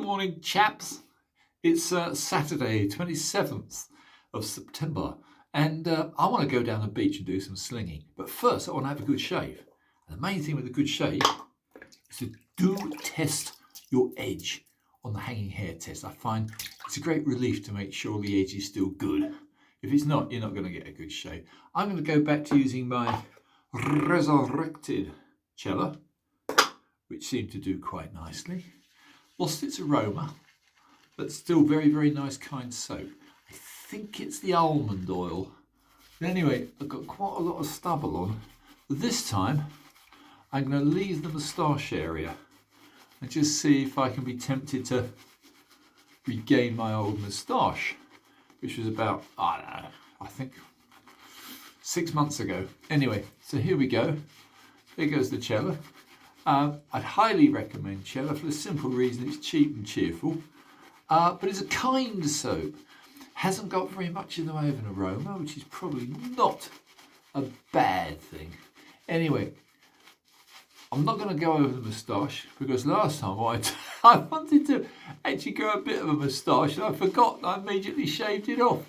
morning, chaps. It's Saturday, 27th of September, and I want to go down the beach and do some slinging. But first, I want to have a good shave. And the main thing with a good shave is to do test your edge on the hanging hair test. I find it's a great relief to make sure the edge is still good. If it's not, you're not going to get a good shave. I'm going to go back to using my resurrected cello, which seemed to do quite nicely. Lost its aroma, but still very, very nice, kind soap. I think it's the almond oil. But anyway, I've got quite a lot of stubble on. But this time, I'm going to leave the moustache area and just see if I can be tempted to regain my old moustache, which was about, I don't know, I think 6 months ago. Anyway, so here we go. Here goes the cello. I'd highly recommend cello for the simple reason it's cheap and cheerful, but it's a kind soap. Hasn't got very much in the way of an aroma, which is probably not a bad thing. Anyway, I'm not going to go over the moustache because last time I wanted to actually grow a bit of a moustache and I forgot and I immediately shaved it off.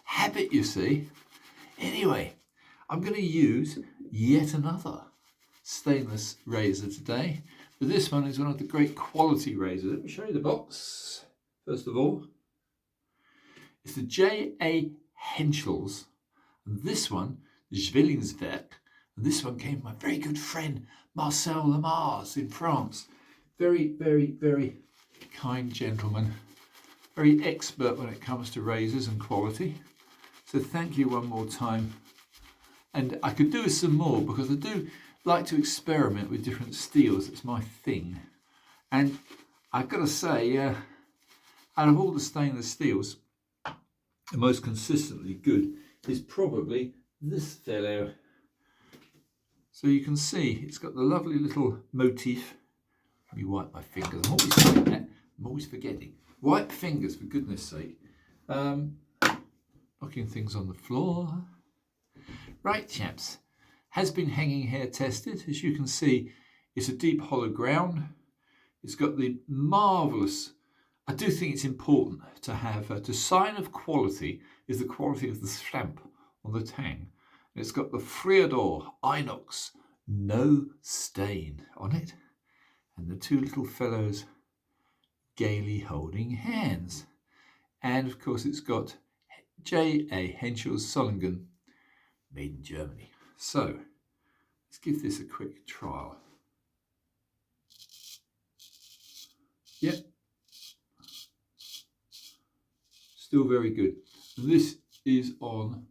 Habit, you see. Anyway, I'm going to use yet another stainless razor today, but this one is one of the great quality razors. Let me show you the box. First of all, it's the J.A. Henckels, and this one, the Zwillingswerk, and this one came from my very good friend Marcel Lamars in France. Very, very, very kind gentleman, very expert when it comes to razors and quality. So thank you one more time. And I could do with some more because I do like to experiment with different steels. It's my thing. And I've got to say, out of all the stainless steels, the most consistently good is probably this fellow. So you can see it's got the lovely little motif. Let me wipe my fingers. I'm always saying that. I'm always forgetting. Wipe fingers, for goodness sake. Knocking things on the floor. Right, chaps. Has been hanging hair tested. As you can see, it's a deep hollow ground. It's got the marvellous, I do think it's important to have, the sign of quality is the quality of the stamp on the tang. And it's got the friodur inox, no stain on it. And the two little fellows gaily holding hands. And of course it's got J.A. Henckels Solingen, made in Germany. So, let's give this a quick trial. Yep. Still very good. And this is on,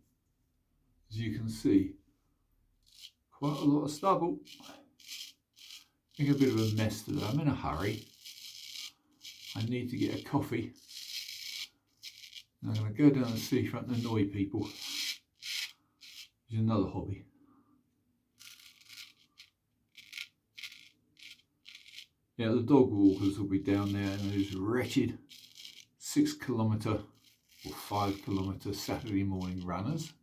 as you can see, quite a lot of stubble. Making a bit of a mess today. I'm in a hurry. I need to get a coffee. And I'm going to go down the seafront and annoy people. Which is another hobby. Yeah, the dog walkers will be down there in those wretched 6 kilometre or 5 kilometre Saturday morning runners.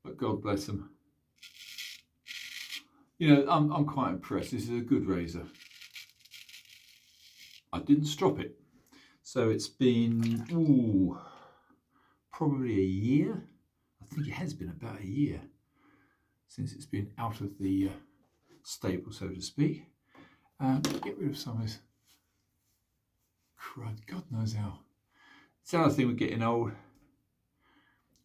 But God bless them. You know, I'm quite impressed. This is a good razor. I didn't strop it. So it's been, probably a year. I think it has been about a year since it's been out of the stable, so to speak. Get rid of some of this crud. God knows how. It's the other thing with getting old.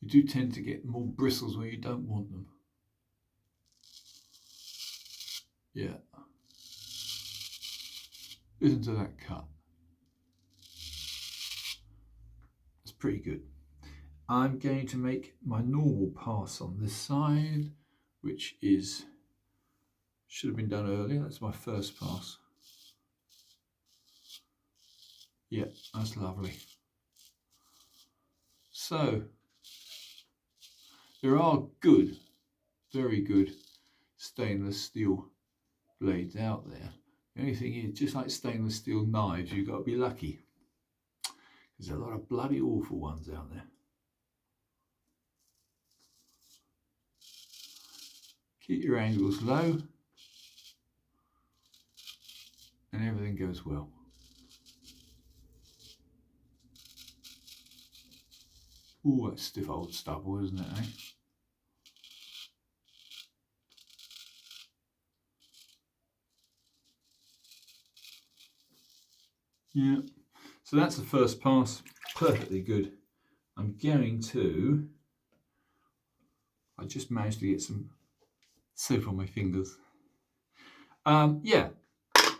You do tend to get more bristles where you don't want them. Yeah. Listen to that cut. It's pretty good. I'm going to make my normal pass on this side, which is, should have been done earlier. That's my first pass. Yeah, that's lovely. So, there are good, very good stainless steel blades out there. The only thing is, just like stainless steel knives, you've got to be lucky. There's a lot of bloody awful ones out there. Keep your angles low and everything goes well. Ooh, that's stiff old stubble, isn't it, eh? Yeah, so that's the first pass, perfectly good. I'm going to, I just managed to get some soap on my fingers. Yeah,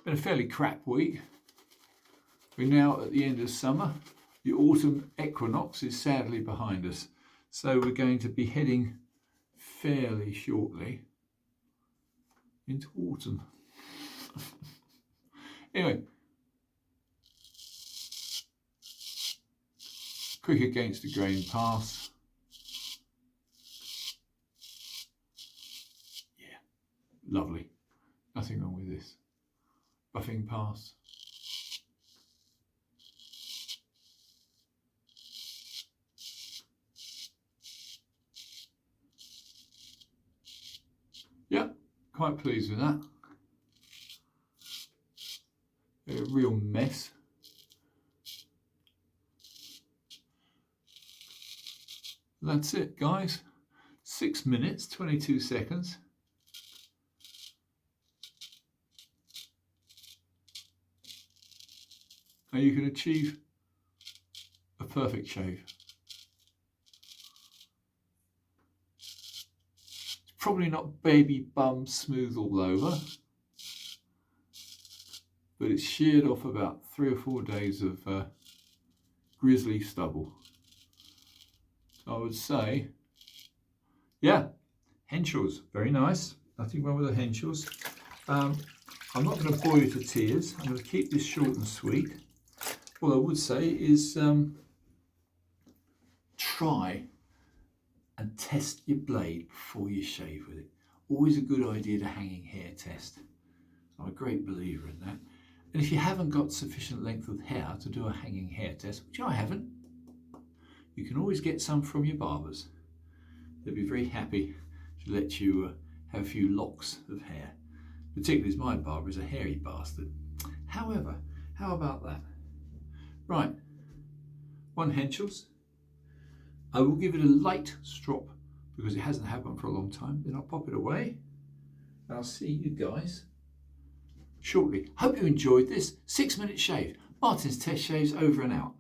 been a fairly crap week. We're now at the end of summer. The autumn equinox is sadly behind us. So we're going to be heading fairly shortly into autumn. Anyway, quick against the grain pass. Yeah, lovely. Nothing wrong with this. Buffing pass. Yeah, quite pleased with that. A real mess. That's it, guys. 6 minutes, 22 seconds. And you can achieve a perfect shave. It's probably not baby bum smooth all over, but it's sheared off about 3 or 4 days of grizzly stubble. I would say, yeah, Henckels, very nice. Nothing wrong with the Henckels. I'm not going to bore you to tears. I'm going to keep this short and sweet. What I would say is try and test your blade before you shave with it. Always a good idea to hanging hair test. I'm a great believer in that. And if you haven't got sufficient length of hair to do a hanging hair test, which I haven't, you can always get some from your barbers. They'll be very happy to let you have a few locks of hair, particularly as my barber is a hairy bastard. However, how about that? Right, 1 Henckels. I will give it a light strop because it hasn't had one for a long time. Then I'll pop it away. And I'll see you guys shortly. Hope you enjoyed this 6-minute shave. Martin's Test Shaves over and out.